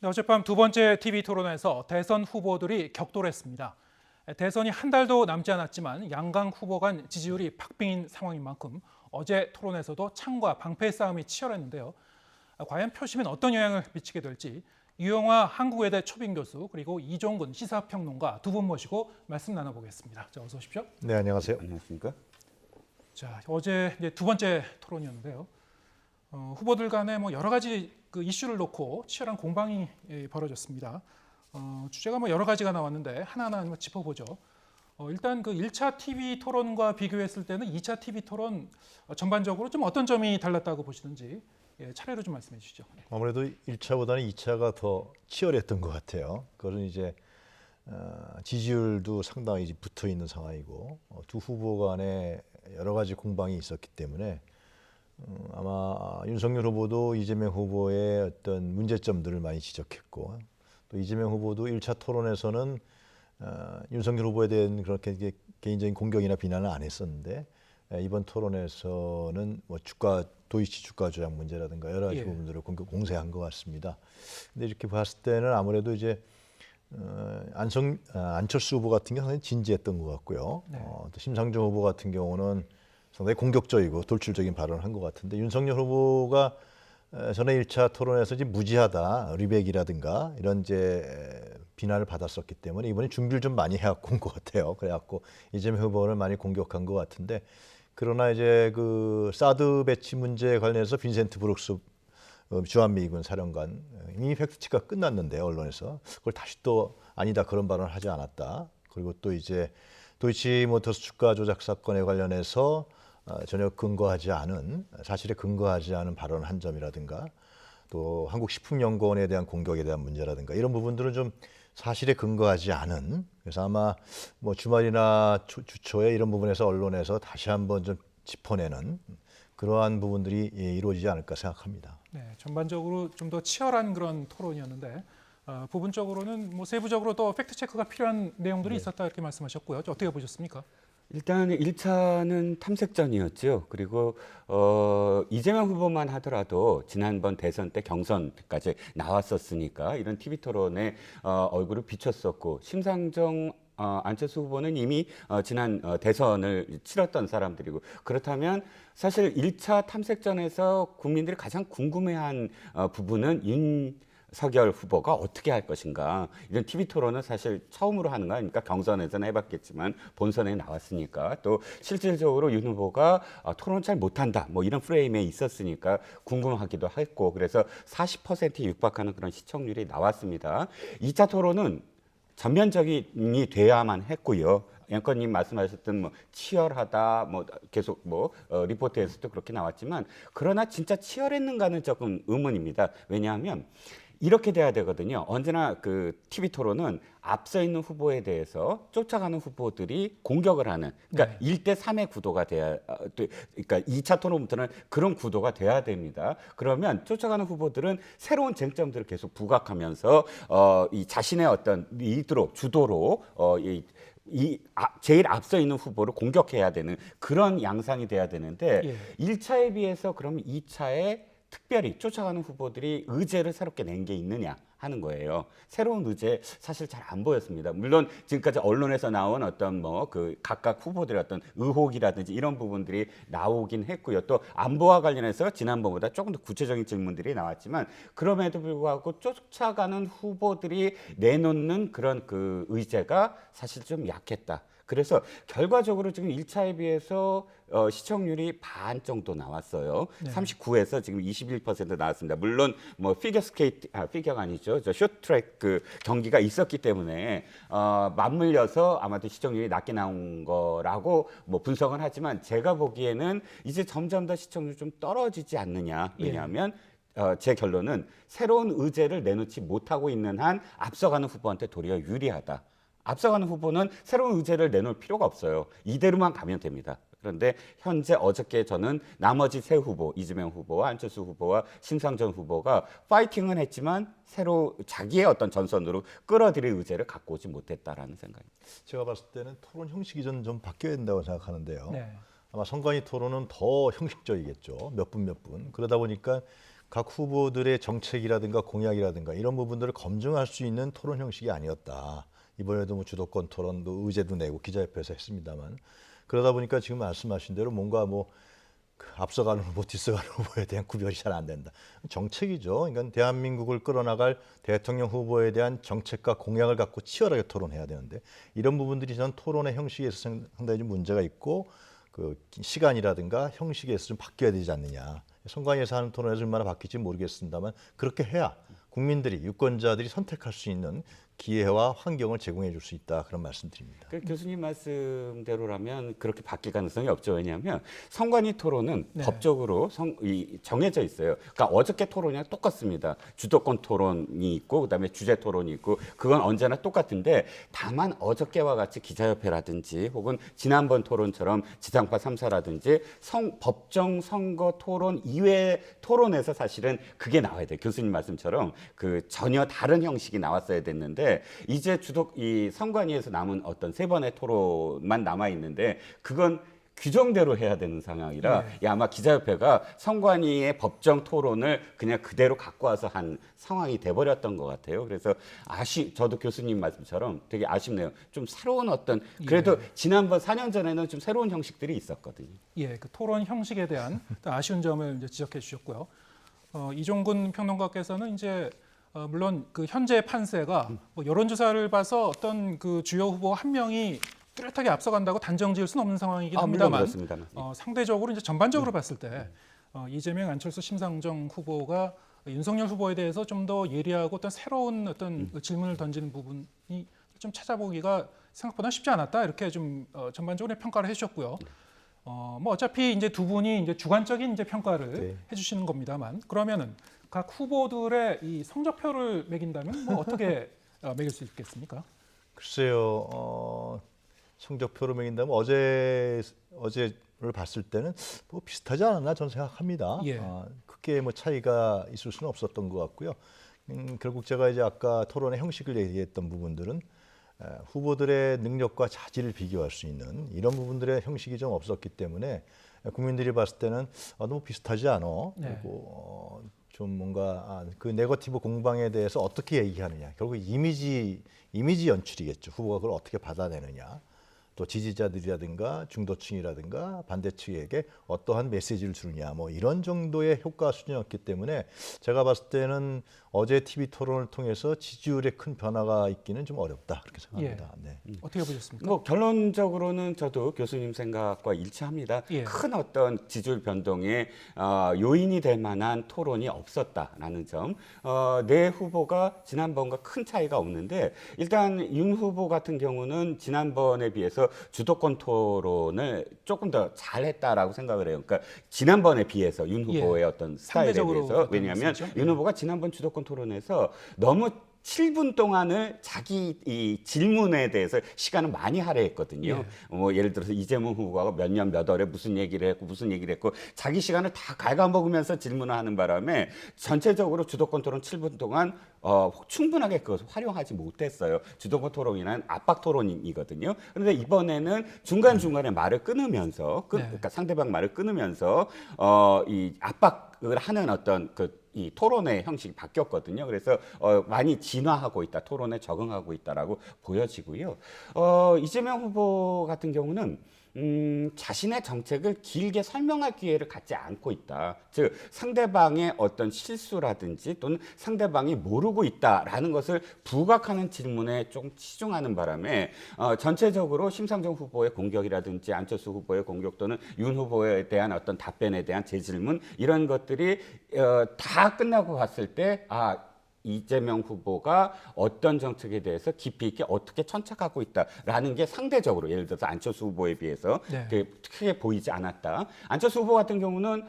네, 어젯밤 두 번째 TV 토론에서 대선 후보들이 격돌했습니다. 대선이 한 달도 남지 않았지만 양강 후보 간 지지율이 박빙인 상황인 만큼 어제 토론에서도 창과 방패 싸움이 치열했는데요. 과연 표심엔 어떤 영향을 미치게 될지 유영화 한국외대 초빙 교수 그리고 이종근 시사평론가 두 분 모시고 말씀 나눠보겠습니다. 자, 어서 오십시오. 네, 안녕하세요. 안녕하십니까? 자, 어제 이제 두 번째 토론이었는데요. 후보들 간에 여러 가지 그 이슈를 놓고 치열한 공방이 벌어졌습니다. 주제가 여러 가지가 나왔는데 하나하나 한번 짚어보죠. 일단 그 1차 TV 토론과 비교했을 때는 2차 TV 토론 전반적으로 좀 어떤 점이 달랐다고 보시는지 차례로 좀 말씀해 주시죠. 아무래도 1차보다는 2차가 더 치열했던 것 같아요. 그것은 이제 지지율도 상당히 이제 붙어 있는 상황이고 두 후보 간에 여러 가지 공방이 있었기 때문에 아마 윤석열 후보도 이재명 후보의 어떤 문제점들을 많이 지적했고 또 이재명 후보도 1차 토론에서는 윤석열 후보에 대한 그렇게 개인적인 공격이나 비난을 안 했었는데 이번 토론에서는 도이치 주가 조작 문제라든가 여러 가지 부분들을 공세한 것 같습니다. 근데 이렇게 봤을 때는 아무래도 이제 안철수 후보 같은 경우는 상당히 진지했던 것 같고요. 네. 또 심상정 후보 같은 경우는 상당히 공격적이고 돌출적인 발언을 한 것 같은데 윤석열 후보가 전에 1차 토론에서 이제 무지하다, 리백이라든가 이런 이제 비난을 받았었기 때문에 이번에 준비를 좀 많이 해갖고 온 것 같아요. 그래갖고 이재명 후보를 많이 공격한 것 같은데 그러나 이제 그 사드 배치 문제에 관련해서 빈센트 브룩스 주한미군 사령관 이미 팩트체크가 끝났는데 언론에서 그걸 다시 또 아니다 그런 발언을 하지 않았다. 그리고 또 이제 도이치모터스 주가 조작 사건에 관련해서 전혀 사실에 근거하지 않은 발언을 한 점이라든가 또 한국식품연구원에 대한 공격에 대한 문제라든가 이런 부분들은 좀 사실에 근거하지 않은 그래서 아마 주말이나 주초에 이런 부분에서 언론에서 다시 한번 좀 짚어내는 그러한 부분들이 이루어지지 않을까 생각합니다. 네, 전반적으로 좀 더 치열한 그런 토론이었는데 부분적으로는 세부적으로 또 팩트 체크가 필요한 내용들이 있었다 이렇게 말씀하셨고요. 어떻게 보셨습니까? 일단 1차는 탐색전이었죠. 그리고 이재명 후보만 하더라도 지난번 대선 때 경선까지 나왔었으니까 이런 TV 토론에 얼굴을 비췄었고 심상정 안철수 후보는 이미 지난 대선을 치렀던 사람들이고 그렇다면 사실 1차 탐색전에서 국민들이 가장 궁금해한 부분은 윤석열 후보가 어떻게 할 것인가. 이런 TV 토론은 사실 처음으로 하는 거 아닙니까? 경선에서는 해봤겠지만 본선에 나왔으니까 또 실질적으로 윤 후보가 토론 잘 못한다 이런 프레임에 있었으니까 궁금하기도 했고 그래서 40%에 육박하는 그런 시청률이 나왔습니다. 2차 토론은 전면적이 돼야만 했고요. 앵커님 말씀하셨던 치열하다 계속 리포트에서도 그렇게 나왔지만 그러나 진짜 치열했는가는 조금 의문입니다. 왜냐하면 이렇게 돼야 되거든요. 언제나 그 TV 토론은 앞서 있는 후보에 대해서 쫓아가는 후보들이 공격을 하는 그러니까 1대 3의 구도가 돼야 그러니까 2차 토론부터는 그런 구도가 돼야 됩니다. 그러면 쫓아가는 후보들은 새로운 쟁점들을 계속 부각하면서 이 자신의 어떤 리드로 주도로 제일 앞서 있는 후보를 공격해야 되는 그런 양상이 돼야 되는데 1차에 비해서 그러면 2차에 특별히 쫓아가는 후보들이 의제를 새롭게 낸 게 있느냐 하는 거예요. 새로운 의제 사실 잘 안 보였습니다. 물론 지금까지 언론에서 나온 어떤 그 각각 후보들의 어떤 의혹이라든지 이런 부분들이 나오긴 했고요. 또 안보와 관련해서 지난번보다 조금 더 구체적인 질문들이 나왔지만 그럼에도 불구하고 쫓아가는 후보들이 내놓는 그런 그 의제가 사실 좀 약했다. 그래서 결과적으로 지금 1차에 비해서 시청률이 반 정도 나왔어요. 네. 39에서 지금 21% 나왔습니다. 물론 피겨가 아니죠. 쇼트트랙 그 경기가 있었기 때문에 맞물려서 아마도 시청률이 낮게 나온 거라고 분석은 하지만 제가 보기에는 이제 점점 더 시청률이 좀 떨어지지 않느냐. 왜냐하면 제 결론은 새로운 의제를 내놓지 못하고 있는 한 앞서가는 후보한테 도리어 유리하다. 앞서가는 후보는 새로운 의제를 내놓을 필요가 없어요. 이대로만 가면 됩니다. 그런데 현재 어저께 저는 나머지 세 후보, 이재명 후보와 안철수 후보와 심상정 후보가 파이팅은 했지만 새로 자기의 어떤 전선으로 끌어들일 의제를 갖고 오지 못했다라는 생각입니다. 제가 봤을 때는 토론 형식이 좀 바뀌어야 된다고 생각하는데요. 네. 아마 선관위 토론은 더 형식적이겠죠. 몇 분. 그러다 보니까 각 후보들의 정책이라든가 공약이라든가 이런 부분들을 검증할 수 있는 토론 형식이 아니었다. 이번에도 뭐 주도권 토론도 의제도 내고 기자협회에서 했습니다만 그러다 보니까 지금 말씀하신 대로 뭔가 뭐 앞서가는 후보, 뒤서가는 후보에 대한 구별이 잘 안 된다. 정책이죠. 그러니까 대한민국을 끌어나갈 대통령 후보에 대한 정책과 공약을 갖고 치열하게 토론해야 되는데 이런 부분들이 저는 토론의 형식에서 상당히 좀 문제가 있고 그 시간이라든가 형식에서 좀 바뀌어야 되지 않느냐. 선관위에서 하는 토론에서 얼마나 바뀔지 모르겠습니다만 그렇게 해야 국민들이 유권자들이 선택할 수 있는 기회와 환경을 제공해 줄 수 있다 그런 말씀드립니다. 그 교수님 말씀대로라면 그렇게 바뀔 가능성이 없죠. 왜냐하면 선관위 토론은 네. 법적으로 정해져 있어요. 그러니까 어저께 토론이랑 똑같습니다. 주도권 토론이 있고 그다음에 주제 토론이 있고 그건 언제나 똑같은데 다만 어저께와 같이 기자협회라든지 혹은 지난번 토론처럼 지상파 3사라든지 법정 선거 토론 이외의 토론에서 사실은 그게 나와야 돼요. 교수님 말씀처럼 그 전혀 다른 형식이 나왔어야 됐는데 이제 이 선관위에서 남은 어떤 3번의 토론만 남아 있는데 그건 규정대로 해야 되는 상황이라 아마 기자협회가 선관위의 법정 토론을 그냥 그대로 갖고 와서 한 상황이 돼버렸던 것 같아요. 그래서 저도 교수님 말씀처럼 되게 아쉽네요. 좀 새로운 어떤 그래도 지난번 4년 전에는 좀 새로운 형식들이 있었거든요. 예, 그 토론 형식에 대한 아쉬운 점을 이제 지적해 주셨고요. 이종근 평론가께서는 이제 물론 그 현재 판세가 뭐 여론조사를 봐서 어떤 그 주요 후보 한 명이 뚜렷하게 앞서간다고 단정지을 수는 없는 상황이긴 합니다만 상대적으로 이제 전반적으로 봤을 때 이재명, 안철수, 심상정 후보가 윤석열 후보에 대해서 좀 더 예리하고 어떤 새로운 어떤 질문을 던지는 부분이 좀 찾아보기가 생각보다 쉽지 않았다 이렇게 좀 전반적으로 평가를 해주셨고요. 뭐 어차피 이제 두 분이 이제 주관적인 이제 평가를 해주시는 겁니다만 그러면은 각 후보들의 이 성적표를 매긴다면 뭐 어떻게 매길 수 있겠습니까? 글쎄요, 성적표를 매긴다면 어제를 봤을 때는 뭐 비슷하지 않았나 저는 생각합니다. 예. 크게 뭐 차이가 있을 수는 없었던 것 같고요. 결국 제가 이제 아까 토론의 형식을 얘기했던 부분들은 후보들의 능력과 자질을 비교할 수 있는 이런 부분들의 형식이 좀 없었기 때문에 국민들이 봤을 때는 너무 비슷하지 않아. 그리고 좀 뭔가 그 네거티브 공방에 대해서 어떻게 얘기하느냐. 결국 이미지 연출이겠죠. 후보가 그걸 어떻게 받아내느냐. 또 지지자들이라든가 중도층이라든가 반대층에게 어떠한 메시지를 주느냐. 뭐 이런 정도의 효과 수준이었기 때문에 제가 봤을 때는 어제 TV 토론을 통해서 지지율에 큰 변화가 있기는 좀 어렵다 그렇게 생각합니다. 네. 어떻게 보셨습니까? 뭐 결론적으로는 저도 교수님 생각과 일치합니다. 큰 어떤 지지율 변동의 요인이 될 만한 토론이 없었다라는 점. 네 후보가 지난번과 큰 차이가 없는데 일단 윤 후보 같은 경우는 지난번에 비해서 주도권 토론을 조금 더 잘했다라고 생각을 해요. 그러니까 지난번에 비해서 윤 후보의 어떤 스타일에 대해서 왜냐하면 윤 후보가 지난번 주도권 토론에서 너무 7분 동안을 자기 이 질문에 대해서 시간을 많이 할애했거든요. 뭐 예를 들어서 이재명 후보가 몇 년 몇 월에 무슨 얘기를 했고 자기 시간을 다 갉아먹으면서 질문을 하는 바람에 전체적으로 주도권 토론 7분 동안 충분하게 그것을 활용하지 못했어요. 주도권 토론이란 압박 토론이거든요. 그런데 이번에는 중간중간에 말을 끊으면서 그러니까 상대방 말을 끊으면서 이 압박을 하는 어떤 이 토론의 형식이 바뀌었거든요. 그래서 많이 진화하고 있다, 토론에 적응하고 있다라고 보여지고요. 이재명 후보 같은 경우는 자신의 정책을 길게 설명할 기회를 갖지 않고 있다. 즉 상대방의 어떤 실수라든지 또는 상대방이 모르고 있다라는 것을 부각하는 질문에 좀 치중하는 바람에 전체적으로 심상정 후보의 공격이라든지 안철수 후보의 공격 또는 윤 후보에 대한 어떤 답변에 대한 재질문 이런 것들이 다 끝나고 봤을 때 이재명 후보가 어떤 정책에 대해서 깊이 있게 어떻게 천착하고 있다라는 게 상대적으로 예를 들어서 안철수 후보에 비해서 크게 보이지 않았다. 안철수 후보 같은 경우는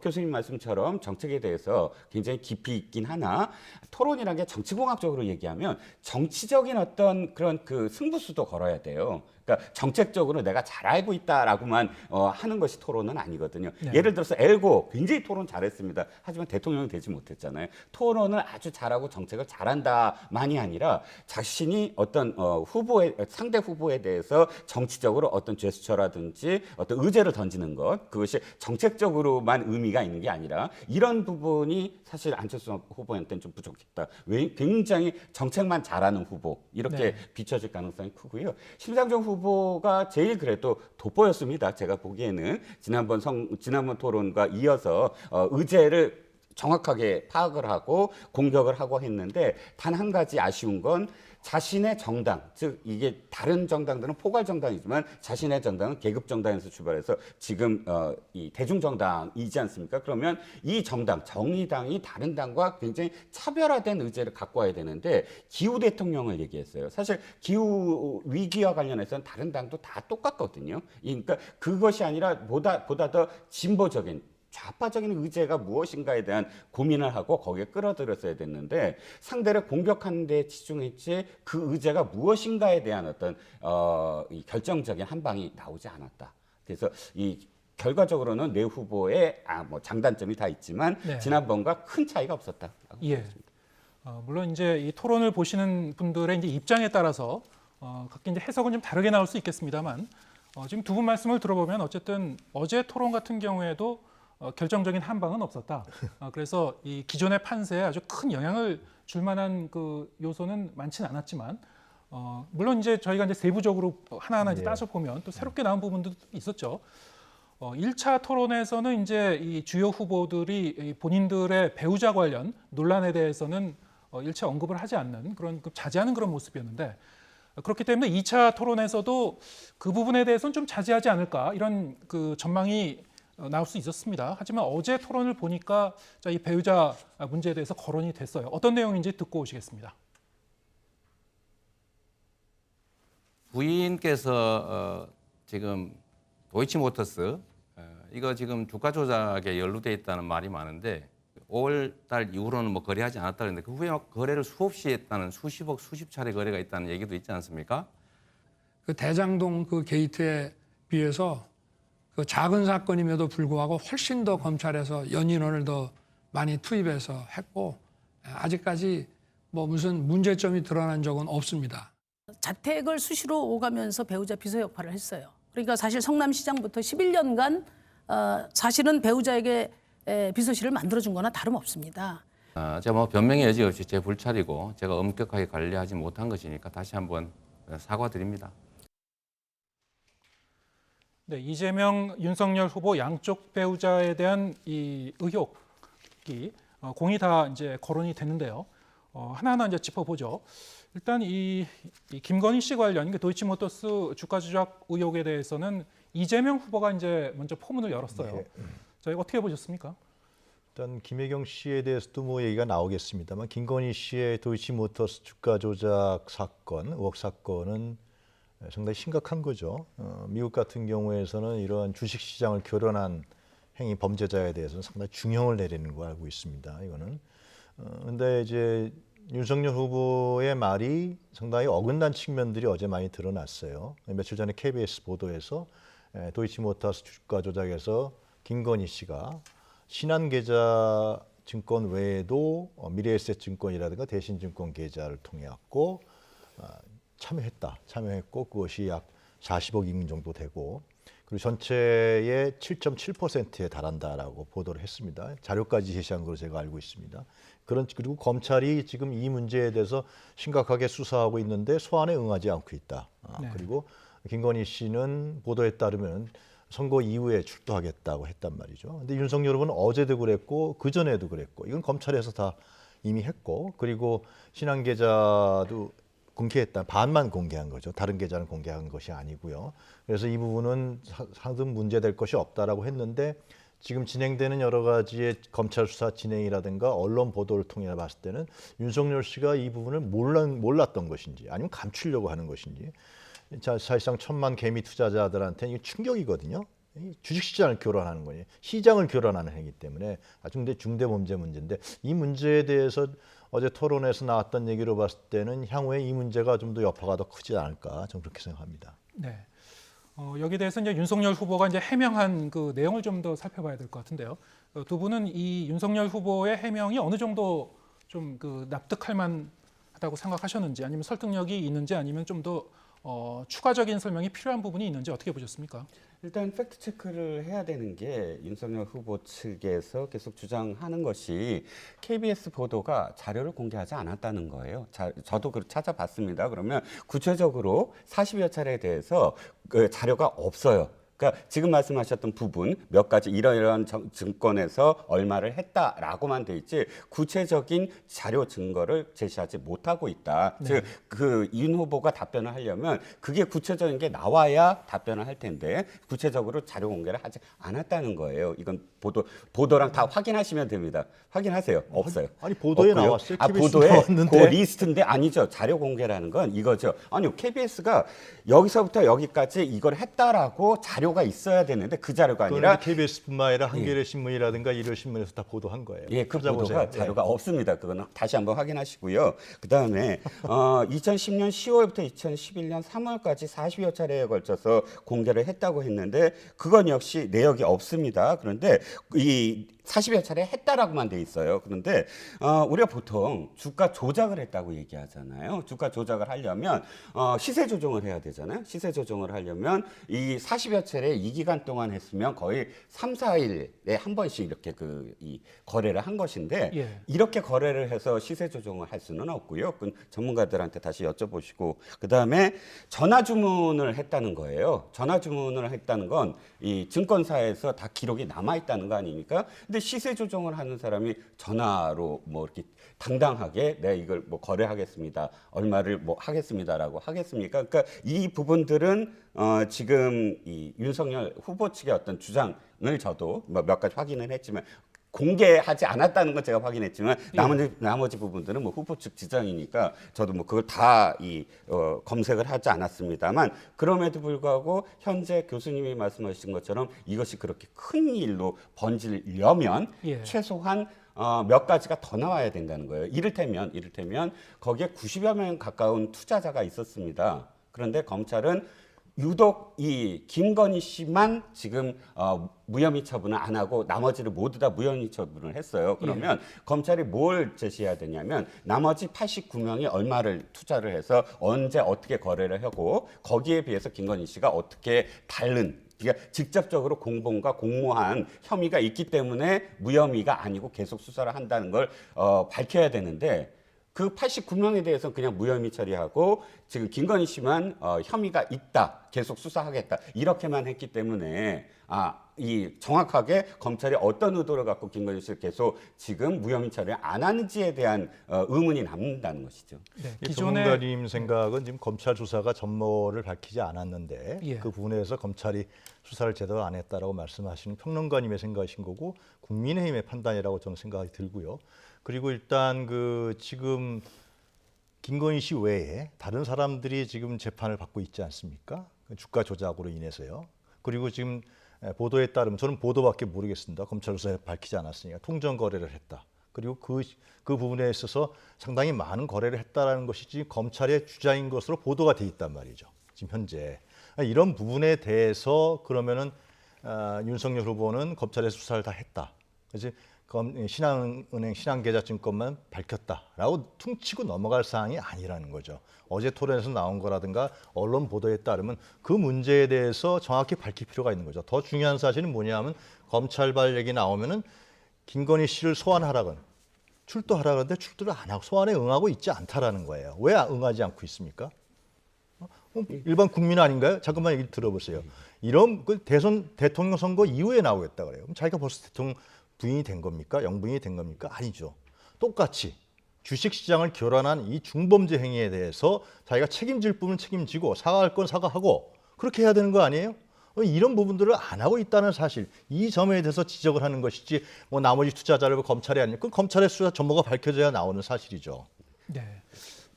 교수님 말씀처럼 정책에 대해서 굉장히 깊이 있긴 하나 토론이라는 게 정치공학적으로 얘기하면 정치적인 어떤 그런 그 승부수도 걸어야 돼요. 그러니까 정책적으로 내가 잘 알고 있다라고만 하는 것이 토론은 아니거든요. 네. 예를 들어서 엘고 굉장히 토론 잘했습니다. 하지만 대통령이 되지 못했잖아요. 토론을 아주 잘하고 정책을 잘한다만이 아니라 자신이 어떤 상대 후보에 대해서 정치적으로 어떤 제스처라든지 어떤 의제를 던지는 것, 그것이 정책적으로만 의미가 있는 게 아니라 이런 부분이 사실 안철수 후보한테는 좀 부족했다. 굉장히 정책만 잘하는 후보 이렇게 네. 비춰질 가능성이 크고요. 심상정 후보가 제일 그래도 돋보였습니다. 제가 보기에는 지난번 토론과 이어서 의제를 정확하게 파악을 하고 공격을 하고 했는데 단 한 가지 아쉬운 건 자신의 정당, 즉 이게 다른 정당들은 포괄 정당이지만 자신의 정당은 계급 정당에서 출발해서 지금 이 대중 정당이지 않습니까? 그러면 이 정당, 정의당이 다른 당과 굉장히 차별화된 의제를 갖고 와야 되는데 기후 대통령을 얘기했어요. 사실 기후 위기와 관련해서는 다른 당도 다 똑같거든요. 그러니까 그것이 아니라 보다 더 진보적인 좌파적인 의제가 무엇인가에 대한 고민을 하고 거기에 끌어들였어야 됐는데 상대를 공격하는 데 집중했지 그 의제가 무엇인가에 대한 어떤 이 결정적인 한 방이 나오지 않았다. 그래서 이 결과적으로는 내 후보의 뭐 장단점이 다 있지만 네. 지난번과 큰 차이가 없었다. 예. 물론 이제 이 토론을 보시는 분들의 이제 입장에 따라서 각기 이제 해석은 좀 다르게 나올 수 있겠습니다만 지금 두 분 말씀을 들어보면 어쨌든 어제 토론 같은 경우에도 결정적인 한방은 없었다. 그래서 이 기존의 판세에 아주 큰 영향을 줄 만한 그 요소는 많지는 않았지만 물론 이제 저희가 이제 세부적으로 하나하나 이제 따져 보면 또 새롭게 나온 부분도 있었죠. 1차 토론에서는 이제 이 주요 후보들이 이 본인들의 배우자 관련 논란에 대해서는 일체 언급을 하지 않는 그런 자제하는 그런 모습이었는데 그렇기 때문에 2차 토론에서도 그 부분에 대해서는 좀 자제하지 않을까 이런 그 전망이 나올 수 있었습니다. 하지만 어제 토론을 보니까 이 배우자 문제에 대해서 거론이 됐어요. 어떤 내용인지 듣고 오시겠습니다. 부인께서 지금 도이치모터스 이거 지금 주가 조작에 연루돼 있다는 말이 많은데 5월달 이후로는 뭐 거래하지 않았다 그랬는데 그 후에 거래를 수없이 했다는 수십억 수십 차례 거래가 있다는 얘기도 있지 않습니까? 그 대장동 그 게이트에 비해서 그 작은 사건임에도 불구하고 훨씬 더 검찰에서 연인원을 더 많이 투입해서 했고 아직까지 뭐 무슨 문제점이 드러난 적은 없습니다. 자택을 수시로 오가면서 배우자 비서 역할을 했어요. 그러니까 사실 성남시장부터 11년간 사실은 배우자에게 비서실을 만들어준 거나 다름없습니다. 제가 뭐 변명의 여지 없이 제 불찰이고 제가 엄격하게 관리하지 못한 것이니까 다시 한번 사과드립니다. 네, 이재명, 윤석열 후보 양쪽 배우자에 대한 이 의혹이 공이 다 이제 거론이 됐는데요. 하나하나 이제 짚어보죠. 일단 이 김건희 씨 관련 도이치모터스 주가 조작 의혹에 대해서는 이재명 후보가 이제 먼저 포문을 열었어요. 저희가 어떻게 보셨습니까? 일단 김혜경 씨에 대해서도 뭐 얘기가 나오겠습니다만 김건희 씨의 도이치모터스 주가 조작 사건, 의혹 사건은 상당히 심각한 거죠. 미국 같은 경우에서는 이러한 주식시장을 교란한 행위 범죄자에 대해서는 상당히 중형을 내리는 거 알고 있습니다. 이거는. 근데 이제 윤석열 후보의 말이 상당히 어긋난 측면들이 어제 많이 드러났어요. 며칠 전에 KBS 보도에서 도이치모터스 주가 조작에서 김건희 씨가 신한계좌증권 외에도 미래에셋증권이라든가 대신증권 계좌를 통해 갖고 참여했고 그것이 약 40억 인 정도 되고 그리고 전체의 7.7%에 달한다라고 보도를 했습니다. 자료까지 제시한 걸로 제가 알고 있습니다. 그리고 검찰이 지금 이 문제에 대해서 심각하게 수사하고 있는데 소환에 응하지 않고 있다. 네. 그리고 김건희 씨는 보도에 따르면 선거 이후에 출두하겠다고 했단 말이죠. 근데 윤석열 후보는 어제도 그랬고 그 전에도 그랬고 이건 검찰에서 다 이미 했고 그리고 신한계좌도 공개했다. 반만 공개한 거죠. 다른 계좌는 공개한 것이 아니고요. 그래서 이 부분은 상등 문제될 것이 없다라고 했는데 지금 진행되는 여러 가지의 검찰 수사 진행이라든가 언론 보도를 통해 봤을 때는 윤석열 씨가 이 부분을 몰랐던 것인지 아니면 감추려고 하는 것인지 사실상 천만 개미 투자자들한테는 이게 충격이거든요. 주식시장을 교란하는 거니 시장을 교란하는 행위 때문에 아주 중대 범죄 문제인데 이 문제에 대해서 어제 토론에서 나왔던 얘기로 봤을 때는 향후에 이 문제가 좀 더 여파가 더 크지 않을까 저는 그렇게 생각합니다. 네. 여기에 대해서 이제 윤석열 후보가 이제 해명한 그 내용을 좀 더 살펴봐야 될 것 같은데요. 두 분은 이 윤석열 후보의 해명이 어느 정도 좀 그 납득할 만하다고 생각하셨는지, 아니면 설득력이 있는지, 아니면 좀 더 추가적인 설명이 필요한 부분이 있는지 어떻게 보셨습니까? 일단 팩트 체크를 해야 되는 게 윤석열 후보 측에서 계속 주장하는 것이 KBS 보도가 자료를 공개하지 않았다는 거예요. 저도 찾아봤습니다. 그러면 구체적으로 40여 차례에 대해서 그 자료가 없어요. 그러니까 지금 말씀하셨던 부분 몇 가지 이러이러한 증권에서 얼마를 했다라고만 돼 있지 구체적인 자료 증거를 제시하지 못하고 있다. 네. 즉 그 윤 후보가 답변을 하려면 그게 구체적인 게 나와야 답변을 할 텐데 구체적으로 자료 공개를 하지 않았다는 거예요. 이건 보도랑 다 확인하시면 됩니다. 확인하세요. 없어요. 아니 보도에 없고요. 나왔어요. 아, KBS 보도에 나왔는데. 그 리스트인데 아니죠. 자료 공개라는 건 이거죠. 아니요. KBS가 여기서부터 여기까지 이걸 했다라고 자료가 있어야 되는데 그 자료가 아니라 그러니까 KBS뿐만 아니라 한겨레 신문이라든가 일요신문에서 다 보도한 거예요. 예, 그 찾아보세요. 보도가 자료가 없습니다. 그거는 다시 한번 확인하시고요. 그다음에 2010년 10월부터 2011년 3월까지 40여 차례에 걸쳐서 공개를 했다고 했는데 그건 역시 내역이 없습니다. 그런데 이 40여 차례 했다라고만 돼 있어요. 그런데 우리가 보통 주가 조작을 했다고 얘기하잖아요. 주가 조작을 하려면 시세 조정을 해야 되잖아요. 시세 조정을 하려면 이 40여 차례 이 기간 동안 했으면 거의 3, 4일에 한 번씩 이렇게 이 거래를 한 것인데 예. 이렇게 거래를 해서 시세 조정을 할 수는 없고요. 그건 전문가들한테 다시 여쭤보시고 그다음에 전화 주문을 했다는 거예요. 전화 주문을 했다는 건 이 증권사에서 다 기록이 남아 있다는 거 아닙니까? 근데 시세 조정을 하는 사람이 전화로 뭐 이렇게 당당하게 네 이걸 뭐 거래하겠습니다. 얼마를 뭐 하겠습니다라고 하겠습니까? 그러니까 이 부분들은 지금 이 윤석열 후보 측의 어떤 주장을 저도 몇 가지 확인을 했지만 공개하지 않았다는 건 제가 확인했지만 나머지 부분들은 뭐 후보 측 지장이니까 저도 뭐 그걸 다 검색을 하지 않았습니다만 그럼에도 불구하고 현재 교수님이 말씀하신 것처럼 이것이 그렇게 큰 일로 번지려면 예. 최소한 몇 가지가 더 나와야 된다는 거예요. 이를테면 거기에 90여 명 가까운 투자자가 있었습니다. 그런데 검찰은 유독 이 김건희 씨만 지금 무혐의 처분을 안 하고 나머지를 모두 다 무혐의 처분을 했어요. 그러면 검찰이 뭘 제시해야 되냐면 나머지 89명이 얼마를 투자를 해서 언제 어떻게 거래를 하고 거기에 비해서 김건희 씨가 어떻게 다른 그러니까 직접적으로 공범과 공모한 혐의가 있기 때문에 무혐의가 아니고 계속 수사를 한다는 걸 밝혀야 되는데 그 89명에 대해서 그냥 무혐의 처리하고 지금 김건희 씨만 혐의가 있다, 계속 수사하겠다 이렇게만 했기 때문에 이 정확하게 검찰이 어떤 의도를 갖고 김건희 씨를 계속 지금 무혐의 처리를 안 하는지에 대한 의문이 남는다는 것이죠. 네. 이 기존에 전문가님 생각은 지금 검찰 수사가 전모를 밝히지 않았는데 예. 그 부분에서 검찰이 수사를 제대로 안 했다라고 말씀하시는 평론가님의 생각이신 거고 국민의힘의 판단이라고 저는 생각이 들고요. 그리고 일단 그 지금 김건희 씨 외에 다른 사람들이 지금 재판을 받고 있지 않습니까? 주가 조작으로 인해서요. 그리고 지금 보도에 따르면 저는 보도밖에 모르겠습니다. 검찰 수사에 밝히지 않았으니까 통정 거래를 했다. 그리고 그 부분에 있어서 상당히 많은 거래를 했다라는 것이 지금 검찰의 주장인 것으로 보도가 돼 있단 말이죠. 지금 현재 이런 부분에 대해서 그러면은 윤석열 후보는 검찰의 수사를 다 했다. 그래서 신한은행 신한계좌증권만 밝혔다라고 퉁치고 넘어갈 사항이 아니라는 거죠. 어제 토론에서 나온 거라든가 언론 보도에 따르면 그 문제에 대해서 정확히 밝힐 필요가 있는 거죠. 더 중요한 사실은 뭐냐면 검찰발 얘기 나오면은 김건희 씨를 소환하라건 출두하라 그러는데 출두를 안 하고 소환에 응하고 있지 않다라는 거예요. 왜 응하지 않고 있습니까? 일반 국민 아닌가요? 잠깐만 얘기 들어보세요. 이런 그 대통령 선거 이후에 나오겠다 그래요. 그럼 자기가 벌써 대통령 부인이 된 겁니까? 영부인이 된 겁니까? 아니죠. 똑같이 주식시장을 교란한 이 중범죄 행위에 대해서 자기가 책임질 부분은 책임지고 사과할 건 사과하고 그렇게 해야 되는 거 아니에요? 이런 부분들을 안 하고 있다는 사실, 이 점에 대해서 지적을 하는 것이지 뭐 나머지 투자자를 검찰이 아니고 그 검찰의 수사 전모가 밝혀져야 나오는 사실이죠. 네.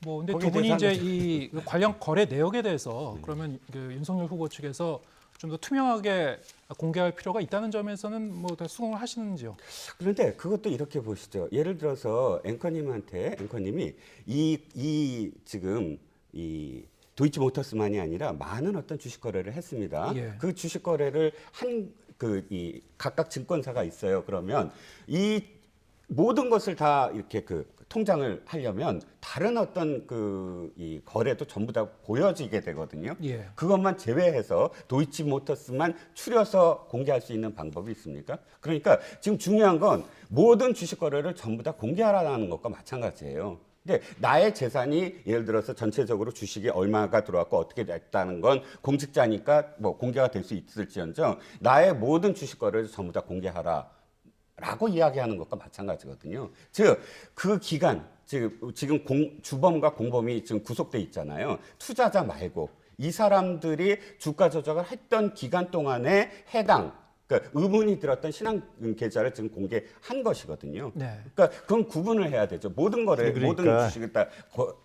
뭐 근데 거기에 두 분이 대해서 이제 이 관련 거래 내역에 대해서 그러면 그 윤석열 후보 측에서 좀 더 투명하게 공개할 필요가 있다는 점에서는 뭐 다 수긍을 하시는지요? 그런데 그것도 이렇게 보시죠. 예를 들어서 앵커님이 지금 이 도이치모터스만이 아니라 많은 어떤 주식 거래를 했습니다. 예. 그 주식 거래를 이 각각 증권사가 있어요. 그러면 이 모든 것을 다 이렇게 통장을 하려면 다른 어떤 이 거래도 전부 다 보여지게 되거든요. 예. 그것만 제외해서 도이치모터스만 추려서 공개할 수 있는 방법이 있습니까? 그러니까 지금 중요한 건 모든 주식 거래를 전부 다 공개하라는 것과 마찬가지예요. 근데 나의 재산이 예를 들어서 전체적으로 주식이 얼마가 들어왔고 어떻게 됐다는 건 공직자니까 뭐 공개가 될 수 있을지언정 나의 모든 주식 거래를 전부 다 공개하라. 라고 이야기하는 것과 마찬가지거든요. 즉, 그 기간, 지금 주범과 공범이 지금 구속돼 있잖아요. 투자자 말고 이 사람들이 주가 조작을 했던 기간 동안에 그러니까 의문이 들었던 신한 계좌를 지금 공개한 것이거든요. 네. 그러니까 그건 구분을 해야 되죠. 모든 거를 모든 주식을 다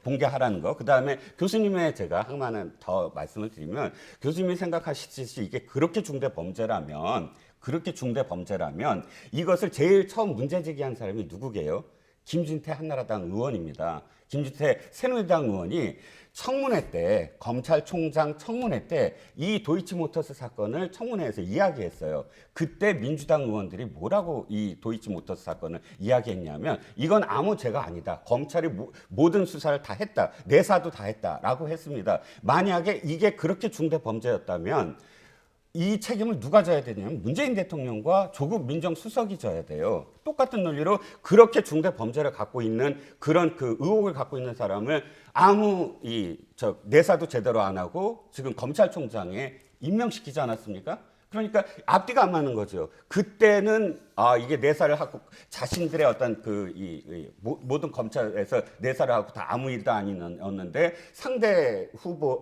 공개하라는 거. 그다음에 교수님의 제가 하나만 더 말씀을 드리면 교수님이 생각하시듯이 이게 그렇게 중대 범죄라면 이것을 제일 처음 문제 제기한 사람이 누구게요? 김진태 한나라당 의원입니다. 김진태 새누리당 의원이 청문회 때 검찰총장 청문회 때 이 도이치모터스 사건을 청문회에서 이야기했어요. 그때 민주당 의원들이 뭐라고 이 도이치모터스 사건을 이야기했냐면 이건 아무 죄가 아니다. 검찰이 모든 수사를 다 했다. 내사도 다 했다라고 했습니다. 만약에 이게 그렇게 중대 범죄였다면 이 책임을 누가 져야 되냐면 문재인 대통령과 조국 민정수석이 져야 돼요. 똑같은 논리로 그렇게 중대 범죄를 갖고 있는 그런 의혹을 갖고 있는 사람을 아무 내사도 제대로 안 하고 지금 검찰총장에 임명시키지 않았습니까? 그러니까 앞뒤가 안 맞는 거죠. 그때는 이게 내사를 하고 자신들의 어떤 모든 검찰에서 내사를 하고 다 아무 일도 아니었는데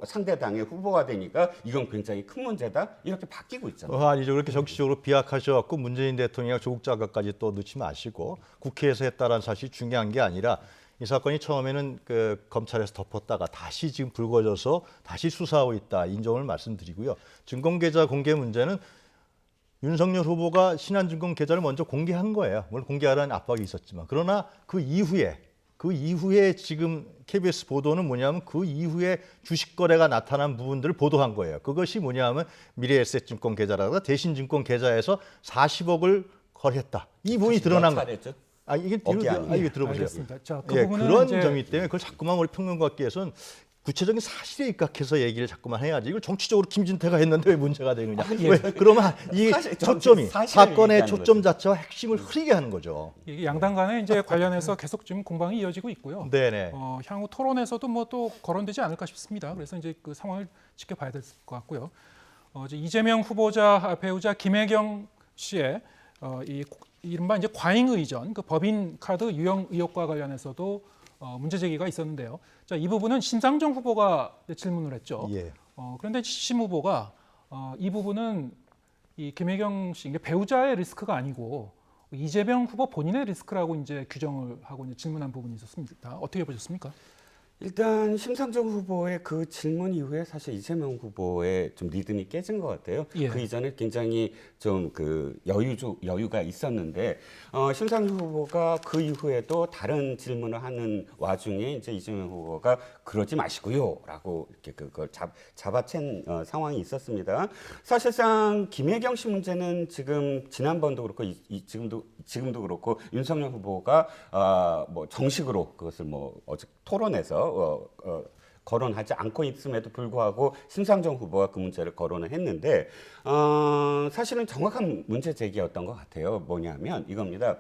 상대당의 후보가 되니까 이건 굉장히 큰 문제다 이렇게 바뀌고 있잖아요. 아니죠. 그렇게 정치적으로 비약하셔갖고 문재인 대통령과 조국 장관까지 또 넣지 마시고 국회에서 했다라는 사실이 중요한 게 아니라 이 사건이 처음에는 검찰에서 덮었다가 다시 지금 불거져서 다시 수사하고 있다 인정을 말씀드리고요. 증권계좌 공개 문제는 윤석열 후보가 신한증권 계좌를 먼저 공개한 거예요. 물론 공개하라는 압박이 있었지만 그러나 그 이후에 지금 KBS 보도는 뭐냐면 그 이후에 주식 거래가 나타난 부분들을 보도한 거예요. 그것이 뭐냐면 미래에셋증권 계좌라든가 대신증권 계좌에서 40억을 거래했다. 이 부분이 드러난 거예요. 이게 들어보세요. 알겠습니다. 자, 그런 점이 때문에 그걸 자꾸만 우리 평론가께서는 구체적인 사실에 입각해서 얘기를 자꾸만 해야지. 이걸 정치적으로 김진태가 했는데 왜 문제가 되느냐. 그러면 이 사건의 초점 자체와 핵심을 흐리게 하는 거죠. 이게 양당 간에 이제 관련해서 계속 지금 공방이 이어지고 있고요. 네네. 향후 토론에서도 뭐 또 거론되지 않을까 싶습니다. 그래서 이제 그 상황을 지켜봐야 될 것 같고요. 이제 이재명 후보자 배우자 김혜경 씨의 이른바 이제 과잉 의전, 법인 카드 유용 의혹과 관련해서도 문제 제기가 있었는데요. 자, 이 부분은 심상정 후보가 질문을 했죠. 예. 그런데 심 후보가 이 부분은 이 김혜경 씨 배우자의 리스크가 아니고 이재명 후보 본인의 리스크라고 이제 규정을 하고 이제 질문한 부분이 있었습니다. 어떻게 보셨습니까? 일단 심상정 후보의 그 질문 이후에 사실 이재명 후보의 좀 리듬이 깨진 것 같아요. 예. 그 이전에 굉장히 좀 여유가 있었는데 심상정 후보가 그 이후에도 다른 질문을 하는 와중에 이제 이재명 후보가 그러지 마시고요라고 이렇게 그걸 잡아챈 상황이 있었습니다. 사실상 김혜경 씨 문제는 지금 지난번도 그렇고 지금도 그렇고 윤석열 후보가 뭐 정식으로 그것을 뭐 어제 토론에서 거론하지 않고 있음에도 불구하고 심상정 후보가 그 문제를 거론을 했는데 사실은 정확한 문제 제기였던 것 같아요. 뭐냐면 이겁니다.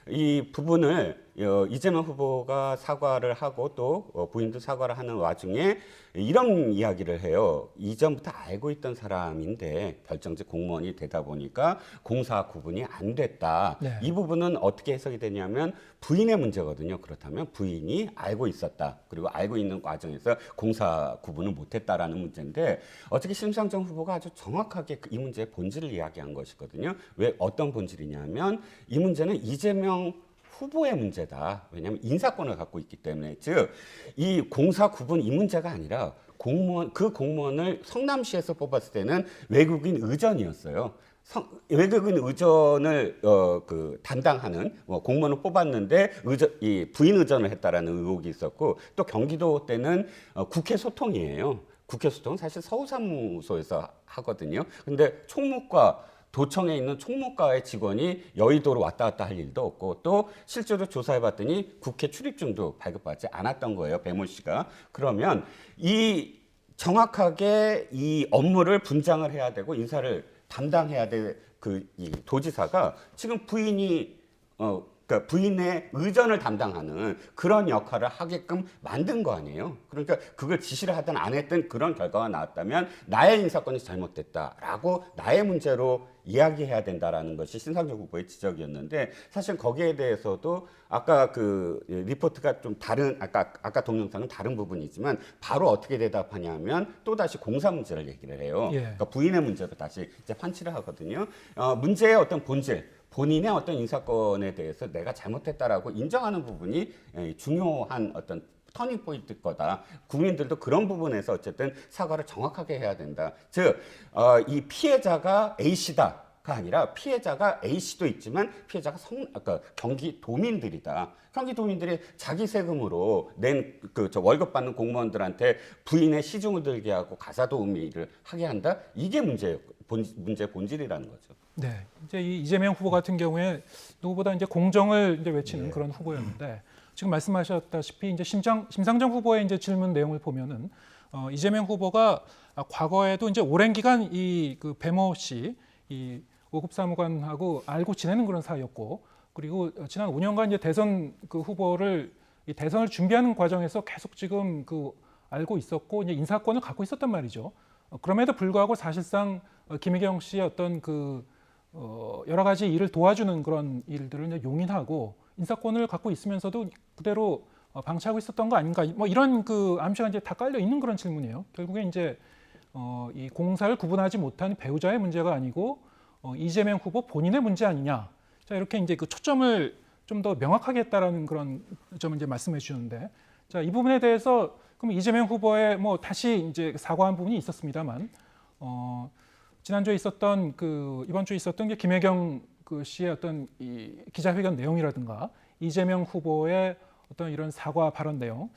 이 부분을 이재명 후보가 사과를 하고 또 부인도 사과를 하는 와중에 이런 이야기를 해요. 이전부터 알고 있던 사람인데 별정직 공무원이 되다 보니까 공사 구분이 안 됐다. 네. 이 부분은 어떻게 해석이 되냐면 부인의 문제거든요. 그렇다면 부인이 알고 있었다. 그리고 알고 있는 과정에서 공사 구분을 못했다라는 문제인데 어떻게 심상정 후보가 아주 정확하게 이 문제의 본질을 이야기한 것이거든요. 왜 어떤 본질이냐면 이 문제는 이재명 후보의 문제다. 왜냐하면 인사권을 갖고 있기 때문에 즉 이 공사 구분 이 문제가 아니라 그 공무원을 성남시에서 뽑았을 때는 외국인 의전이었어요. 외국인 의전을 담당하는 공무원을 뽑았는데 이 부인 의전을 했다라는 의혹이 있었고, 또 경기도 때는 국회 소통이에요. 국회 소통 사실 서울사무소에서 하거든요. 근데 총무과 도청에 있는 총무과의 직원이 여의도로 왔다 갔다 할 일도 없고, 또 실제로 조사해봤더니 국회 출입증도 발급받지 않았던 거예요, 배모 씨가. 그러면 정확하게 이 업무를 분장을 해야 되고 인사를 담당해야 될 이 도지사가 지금 그러니까 부인의 의전을 담당하는 그런 역할을 하게끔 만든 거 아니에요. 그러니까 그걸 지시를 하든 안 했든 그런 결과가 나왔다면 나의 인사권이 잘못됐다라고 나의 문제로 이야기해야 된다라는 것이 신상정 후보의 지적이었는데, 사실 거기에 대해서도 아까 그 리포트가 좀 다른, 아까 동영상은 다른 부분이지만 바로 어떻게 대답하냐면 또다시 공사 문제를 얘기를 해요. 예. 그러니까 부인의 문제로 다시 이제 판치를 하거든요. 문제의 어떤 본질, 본인의 어떤 인사권에 대해서 내가 잘못했다라고 인정하는 부분이 중요한 어떤 터닝 포인트일 거다. 국민들도 그런 부분에서 어쨌든 사과를 정확하게 해야 된다. 즉, 이 피해자가 A씨다가 아니라 피해자가 A씨도 있지만 피해자가 경기도민들이다. 경기도민들이 자기 세금으로 낸 월급 받는 공무원들한테 부인의 시중을 들게 하고 가사도우미를 하게 한다. 이게 문제의 본질이라는 거죠. 네, 이제 이 이재명 후보 같은 경우에 누구보다 이제 공정을 이제 외치는 그런 후보였는데, 지금 말씀하셨다시피 이제 심상정 후보의 이제 질문 내용을 보면은 이재명 후보가 과거에도 이제 오랜 기간 이 그 배모 씨 이 5급 사무관하고 알고 지내는 그런 사이였고, 그리고 지난 5년간 이제 대선 이 대선을 준비하는 과정에서 계속 지금 알고 있었고 이제 인사권을 갖고 있었단 말이죠. 그럼에도 불구하고 사실상 김혜경 씨의 어떤 여러 가지 일을 도와주는 그런 일들을 이제 용인하고 인사권을 갖고 있으면서도 그대로 방치하고 있었던 거 아닌가, 뭐 이런 암시가 이제 다 깔려 있는 그런 질문이에요. 결국에 이제 이 공사를 구분하지 못한 배우자의 문제가 아니고 이재명 후보 본인의 문제 아니냐. 자, 이렇게 이제 초점을 좀 더 명확하게 했다라는 그런 점을 이제 말씀해 주셨는데, 자, 이 부분에 대해서 그럼 이재명 후보의 뭐 다시 이제 사과한 부분이 있었습니다만, 지난주에 있었던 이번 주에 있었던 게 김혜경 씨의 어떤 이 기자회견 내용이라든가 이재명 후보의 어떤 이런 사과 발언 내용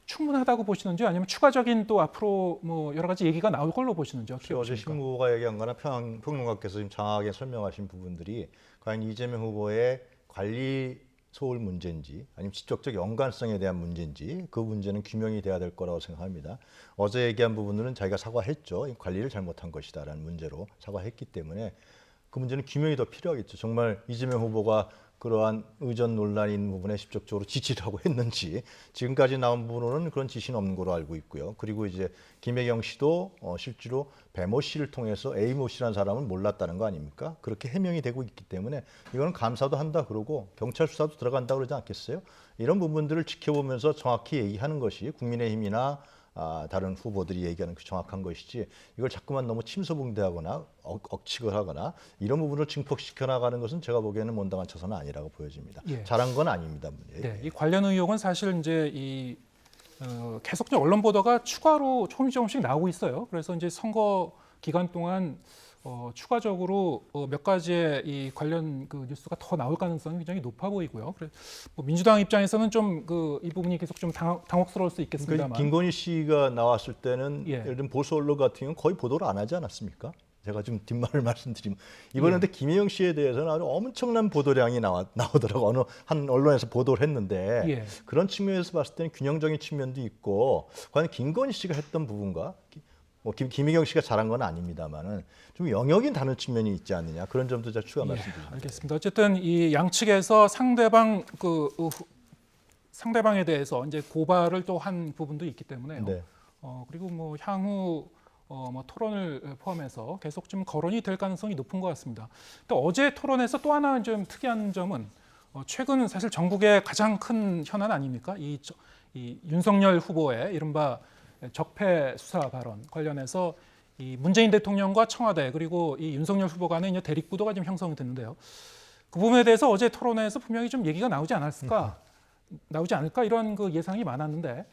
충분하다고 보시는지, 아니면 추가적인 또 앞으로 뭐 여러 가지 얘기가 나올 걸로 보시는지 어떻게 어제 보십니까? 신무가 얘기한 거나 평론가께서 지금 장하게 설명하신 부분들이 과연 이재명 후보의 관리 소홀 문제인지 아니면 직접적 연관성에 대한 문제인지, 그 문제는 규명이 돼야 될 거라고 생각합니다. 어제 얘기한 부분들은 자기가 사과했죠. 관리를 잘못한 것이다라는 문제로 사과했기 때문에 그 문제는 규명이 더 필요하겠죠. 정말 이재명 후보가 그러한 의전 논란이 있는 부분에 직접적으로 지시를 하고 했는지, 지금까지 나온 부분으로는 그런 지시는 없는 걸로 알고 있고요. 그리고 이제 김혜경 씨도 실제로 배모 씨를 통해서 A모 씨라는 사람은 몰랐다는 거 아닙니까? 그렇게 해명이 되고 있기 때문에 이거는 감사도 한다 그러고 경찰 수사도 들어간다 그러지 않겠어요? 이런 부분들을 지켜보면서 정확히 얘기하는 것이 국민의힘이나 다른 후보들이 얘기하는 그 정확한 것이지, 이걸 자꾸만 너무 침소봉대하거나 억측을 하거나 이런 부분을 증폭시켜 나가는 것은 제가 보기에는 온당한 처사는 아니라고 보여집니다. 예. 잘한 건 아닙니다. 네, 이 관련 의혹은 사실 이제 계속적 언론 보도가 추가로 조금씩 나오고 있어요. 그래서 이제 선거 기간 동안 추가적으로 몇 가지의 이 관련 뉴스가 더 나올 가능성이 굉장히 높아 보이고요. 그래서 뭐 민주당 입장에서는 좀 이 부분이 계속 좀 당혹스러울 수 있겠습니다만. 그러니까 김건희 씨가 나왔을 때는 예. 예를 들면 보수 언론 같은 경우는 거의 보도를 안 하지 않았습니까? 제가 좀 뒷말을 말씀드리면 이번에 근데 김혜영 씨에 대해서는 아주 엄청난 보도량이 나오더라고. 어느 한 언론에서 보도를 했는데 예. 그런 측면에서 봤을 때는 균형적인 측면도 있고, 과연 김건희 씨가 했던 부분과 김혜경 씨가 잘한 건 아닙니다만은 좀 영역이 다른 측면이 있지 않느냐, 그런 점도 제가 추가 말씀드립니다. 알겠습니다. 어쨌든 이 양측에서 상대방에 대해서 이제 고발을 또 한 부분도 있기 때문에요. 네. 그리고 뭐 향후 뭐 토론을 포함해서 계속 좀 거론이 될 가능성이 높은 것 같습니다. 또 어제 토론에서 또 하나 좀 특이한 점은 최근 사실 전국의 가장 큰 현안 아닙니까? 이 윤석열 후보의 이른바 적폐 수사 발언 관련해서 이 문재인 대통령과 청와대 그리고 이 윤석열 후보 간의 이제 대립 구도가 좀 형성이 됐는데요. 그 부분에 대해서 어제 토론회에서 분명히 좀 얘기가 나오지 않을까 이런 예상이 많았는데,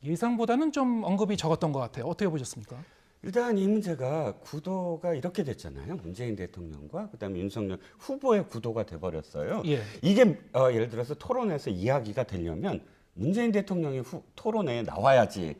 예상보다는 좀 언급이 적었던 것 같아요. 어떻게 보셨습니까? 일단 이 문제가 구도가 이렇게 됐잖아요. 문재인 대통령과 그다음에 윤석열 후보의 구도가 돼버렸어요. 예. 이게 예를 들어서 토론에서 이야기가 되려면 문재인 대통령이 토론에 나와야지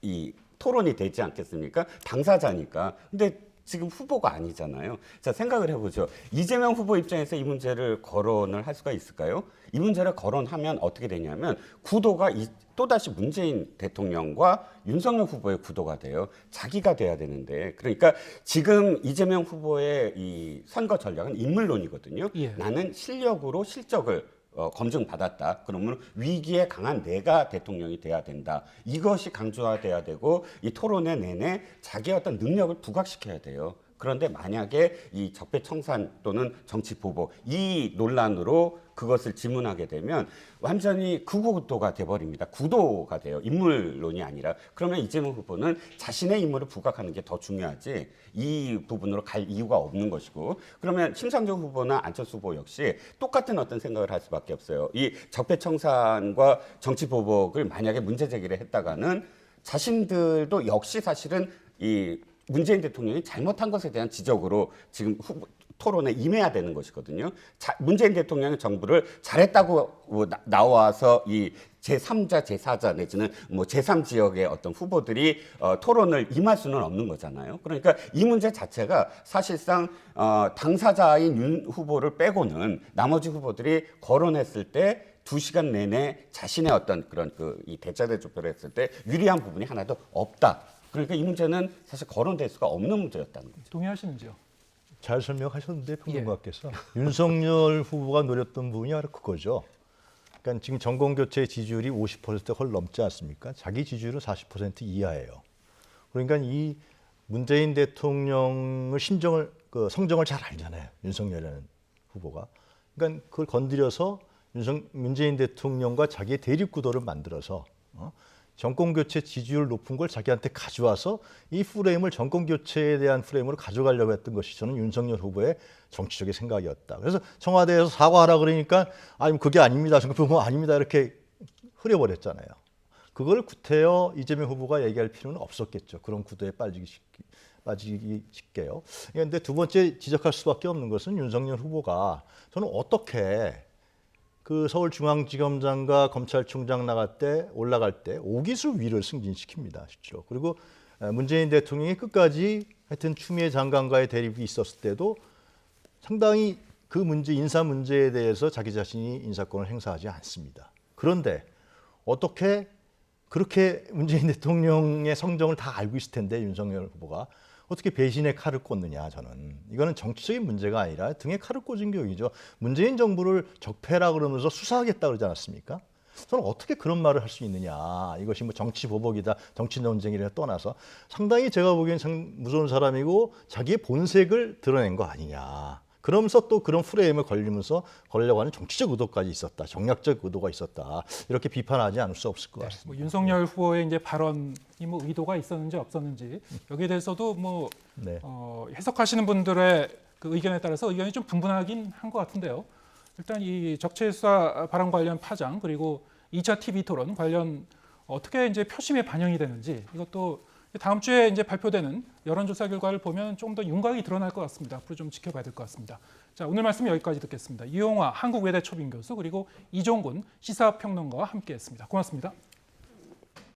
이 토론이 되지 않겠습니까? 당사자니까. 근데 지금 후보가 아니잖아요. 자, 생각을 해보죠. 이재명 후보 입장에서 이 문제를 거론을 할 수가 있을까요? 이 문제를 거론하면 어떻게 되냐면 구도가 또다시 문재인 대통령과 윤석열 후보의 구도가 돼요. 자기가 돼야 되는데. 그러니까 지금 이재명 후보의 이 선거 전략은 인물론이거든요. 예. 나는 실력으로 실적을 검증받았다. 그러면 위기에 강한 내가 대통령이 돼야 된다. 이것이 강조돼야 되고 이 토론회 내내 자기의 어떤 능력을 부각시켜야 돼요. 그런데 만약에 이 적폐청산 또는 정치 보복 이 논란으로 그것을 지문하게 되면 완전히 구구도가 돼버립니다. 구도가 돼요. 인물론이 아니라. 그러면 이재명 후보는 자신의 인물을 부각하는 게 더 중요하지 이 부분으로 갈 이유가 없는 것이고, 그러면 심상정 후보나 안철수 후보 역시 똑같은 어떤 생각을 할 수밖에 없어요. 이 적폐청산과 정치 보복을 만약에 문제 제기를 했다가는 자신들도 역시 사실은 이 문재인 대통령이 잘못한 것에 대한 지적으로 지금 토론에 임해야 되는 것이거든요. 문재인 대통령의 정부를 잘했다고 나와서 이 제3자, 제4자 내지는 뭐 제3지역의 어떤 후보들이 토론을 임할 수는 없는 거잖아요. 그러니까 이 문제 자체가 사실상 당사자인 윤 후보를 빼고는 나머지 후보들이 거론했을 때 2시간 내내 자신의 어떤 그런 이 대자대 조표를 했을 때 유리한 부분이 하나도 없다. 그러니까 이 문제는 사실 거론될 수가 없는 문제였다는 거죠. 동의하시는지요? 잘 설명하셨는데 평론가께서 윤석열 후보가 노렸던 부분이 바로 그거죠. 그러니까 지금 정권교체 지지율이 50%가 훨 넘지 않습니까? 자기 지지율은 40% 이하예요. 그러니까 이 문재인 대통령의 성정을 잘 알잖아요. 윤석열이라는 후보가. 그러니까 그걸 건드려서 문재인 대통령과 자기의 대립구도를 만들어서 정권교체 지지율 높은 걸 자기한테 가져와서 이 프레임을 정권교체에 대한 프레임으로 가져가려고 했던 것이 저는 윤석열 후보의 정치적인 생각이었다. 그래서 청와대에서 사과하라 그러니까 아니 그게 아닙니다. 정권보복 아닙니다. 이렇게 흐려버렸잖아요. 그걸 구태여 이재명 후보가 얘기할 필요는 없었겠죠. 그런 구도에 빠지기 쉽게요. 그런데 두 번째 지적할 수밖에 없는 것은 윤석열 후보가 저는 어떻게 그 서울중앙지검장과 검찰총장 올라갈 때 오기수 위를 승진시킵니다. 실제로. 그리고 문재인 대통령이 끝까지 하여튼 추미애 장관과의 대립이 있었을 때도 상당히 그 인사 문제에 대해서 자기 자신이 인사권을 행사하지 않습니다. 그런데 어떻게 그렇게 문재인 대통령의 성정을 다 알고 있을 텐데 윤석열 후보가 어떻게 배신의 칼을 꽂느냐. 저는 이거는 정치적인 문제가 아니라 등에 칼을 꽂은 격이죠. 문재인 정부를 적폐라 그러면서 수사하겠다 그러지 않았습니까? 저는 어떻게 그런 말을 할 수 있느냐. 이것이 뭐 정치 보복이다, 정치 논쟁이라 떠나서 상당히 제가 보기엔 참 무서운 사람이고 자기의 본색을 드러낸 거 아니냐. 그러면서 또 그런 프레임을 걸려고 하는 정치적 의도까지 있었다. 정략적 의도가 있었다. 이렇게 비판하지 않을 수 없을 것 같습니다. 뭐 윤석열 후보의 이제 발언이 뭐 의도가 있었는지 없었는지 여기에 대해서도 뭐 네. 해석하시는 분들의 그 의견에 따라서 의견이 좀 분분하긴 한 것 같은데요. 일단 이 적폐수사 발언 관련 파장 그리고 2차 TV 토론 관련 어떻게 이제 표심에 반영이 되는지 이것도 다음 주에 이제 발표되는 여론조사 결과를 보면 좀 더 윤곽이 드러날 것 같습니다. 앞으로 좀 지켜봐야 될 것 같습니다. 자, 오늘 말씀 여기까지 듣겠습니다. 이용화 한국외대 초빙 교수 그리고 이종군 시사평론가와 함께했습니다. 고맙습니다.